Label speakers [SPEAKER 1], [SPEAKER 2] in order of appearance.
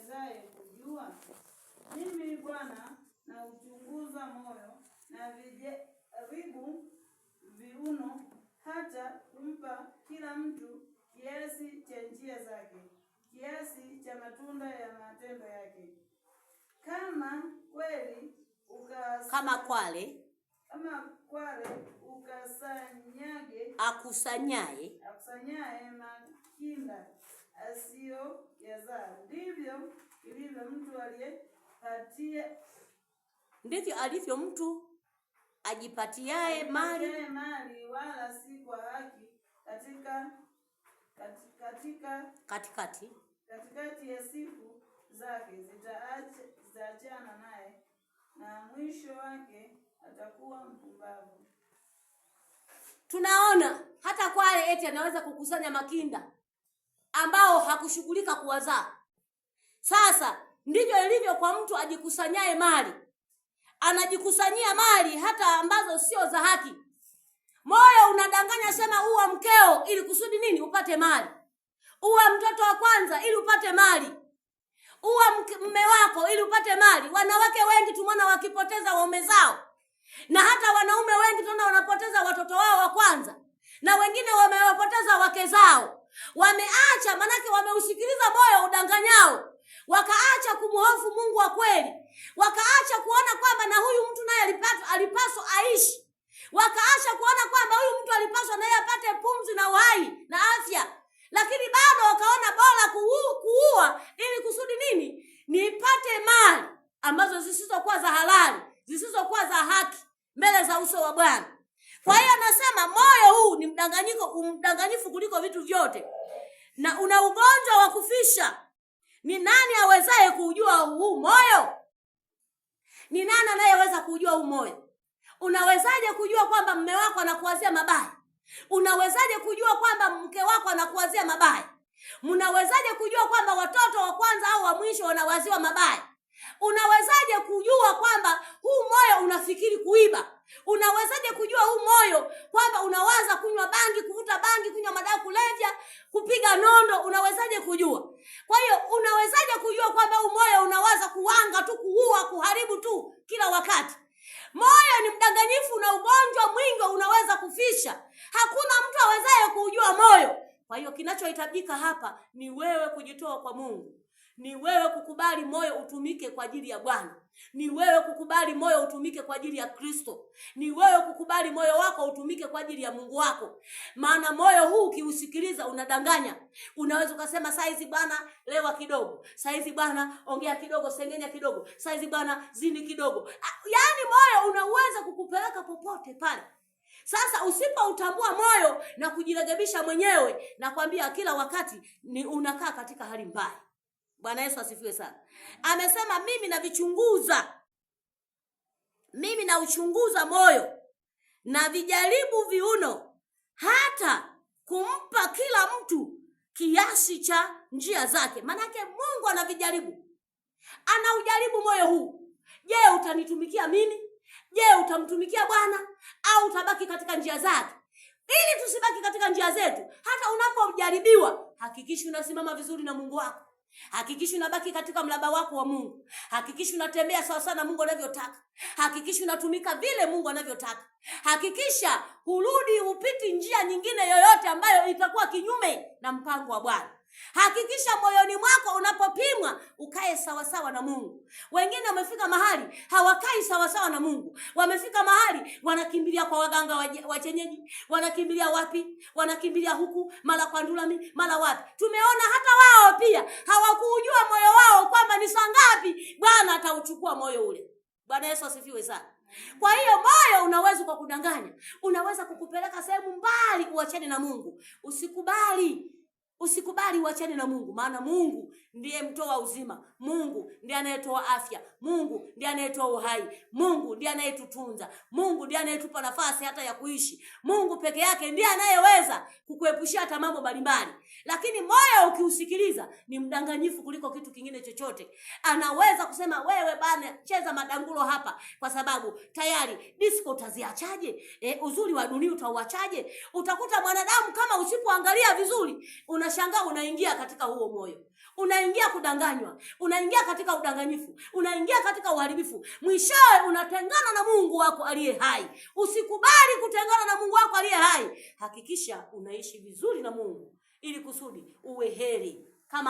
[SPEAKER 1] awezaye kujua? Mimi Bwana na uchunguza moyo na vijaribu viuno, hata kumpa kila mtu kiasi cha njia zake, kiasi cha matunda ya matendo yake. Kama kwale akusanyaye makinda asiyo yazaa, ndivyo alivyo mtu ajipatiaye mali wala si kwa haki katikati ya siku zake zitaachana naye, na mwisho wake atakuwa mpumbavu. Tunaona hata kwale eti anaweza kukusanya makinda ambao hakushughulika kuwazaa. Sasa ndivyo ilivyo kwa mtu ajikusanyaye mali. Anajikusanyia mali hata ambazo sio za haki. Moyo unadanganya, sema uwa mkeo ili kusudi nini? Upate mali. Uwa mtoto wa kwanza ili upate mali. Uwa mume wako ili upate mali. Wanawake wengi tumeona wakipoteza waume zao. Na hata wanaume wengi tunaona wanapoteza watoto wao wa kwanza. Na wengine wamewapoteza wake zao. Wameacha, manake wameusikiliza moyo udanganyao. Wakaacha kumhofu Mungu wa kweli. Wakaacha kuona kwamba na huyu mtu naye alipaswa aishi. Wakaacha kuona kwamba huyu mtu alipaswa naye apate pumzi na uhai na afya. Lakini bado wakaona bora kuua ili kusudi nini? Nipate mali ambazo zisizokuwa za halali, zisizokuwa za haki mbele za uso wa Bwana. Kwa hiyo anasema moyo huu ni mdanganyifu kuliko vitu vyote. Na una ugonjwa wa kufisha. Ni nani awezaye kujua huu moyo? Ni nani anayeweza kujua huu moyo? Unawezaje kujua kwamba mume wako anakuwazia mabaya? Unawezaje kujua kwamba mke wako anakuwazia mabaya? Mnawezaje kujua kwamba watoto wa kwanza au wa mwisho wanawaziwa mabaya? Unawezaje kujua kwamba huu moyo unafikiri kuiba? Unawezaje kujua huu moyo kwamba unawaza kunywa bangi, kuvuta bangi, kunywa madawa kulevya, kupiga nondo? Unawezaje kujua? Kwa hiyo unawezaje kujua kwamba huu moyo unawaza kuwanga tu, kuua, kuharibu tu kila wakati? Moyo ni mdanganyifu na ugonjwa mwingi unaweza kufisha. Hakuna mtu awezaye kujua moyo. Kwa hiyo kinachohitajika hapa ni wewe kujitoa kwa Mungu. Ni wewe kukubali moyo utumike kwa ajili ya Bwana. Ni wewe kukubali moyo utumike kwa ajili ya Kristo. Ni wewe kukubali moyo wako utumike kwa ajili ya Mungu wako. Maana moyo huu ukiusikiliza unadanganya. Unaweza ukasema saizi Bwana lewa kidogo, saizi Bwana ongea kidogo, sengenya kidogo, saizi Bwana zini kidogo. Yaani moyo unaweza kukupeleka popote pale. Sasa usipoutambua moyo na kujirekebisha mwenyewe, na kwambia kila wakati ni unakaa katika hali mbaya. Bwana Yesu asifiwe sana. Amesema mimi na uchunguza moyo na vijaribu viuno, hata kumpa kila mtu kiasi cha njia zake. Manake Mungu anavijaribu. Anaujaribu moyo huu. Je, utanitumikia mimi? Je, utamtumikia Bwana au utabaki katika njia zake? Ili tusibaki katika njia zetu, hata unapojaribiwa, hakikisha unasimama vizuri na Mungu wako. Hakikisha unabaki katika mlaba wako wa Mungu. Hakikisha unatembea sawa sana Mungu anavyotaka. Hakikisha unatumika vile Mungu anavyotaka. Hakikisha hurudi upiti njia nyingine yoyote ambayo itakuwa kinyume na mpango wa Bwana. Hakikisha moyoni mwako unapopimwa ukae sawa sawa na Mungu. Wengine wamefika mahali hawakai sawa sawa na Mungu. Wamefika mahali wanakimbilia kwa waganga wa kienyeji, wanakimbilia wapi? Wanakimbilia huku, mara kwa ndulami, mara wapi. Tumeona hata wao pia hawakujua moyo wao kwamba ni saa ngapi Bwana atauchukua moyo ule. Bwana Yesu asifiwe sana. Kwa hiyo moyo unaweza kukudanganya. Unaweza kukupeleka sehemu mbali uachane na Mungu. Usikubali uachane na Mungu, maana Mungu ndiye mtoa uzima. Mungu ndiye anayetoa afya. Mungu ndiye anayetoa uhai. Mungu ndiye anayetutunza. Mungu ndiye anayetupa nafasi hata ya kuishi. Mungu peke yake ndiye anayeweza kukuepushia hata mambo mbalimbali. Lakini moyo ukiusikiliza ni mdanganyifu kuliko kitu kingine chochote. Anaweza kusema wewe bana cheza madangulo hapa kwa sababu tayari disco utaziachaje? Uzuri wa dunia utauachaje? Utakuta mwanadamu kama usipoangalia vizuri unashangaa unaingia katika huo moyo, unaingia kudanganywa, unaingia katika udanganyifu, unaingia katika uharibifu, mwishowe unatengana na Mungu wako aliye hai. Usikubali kutengana na Mungu wako aliye hai. Hakikisha unaishi vizuri na Mungu ili kusudi uwe heri. Kama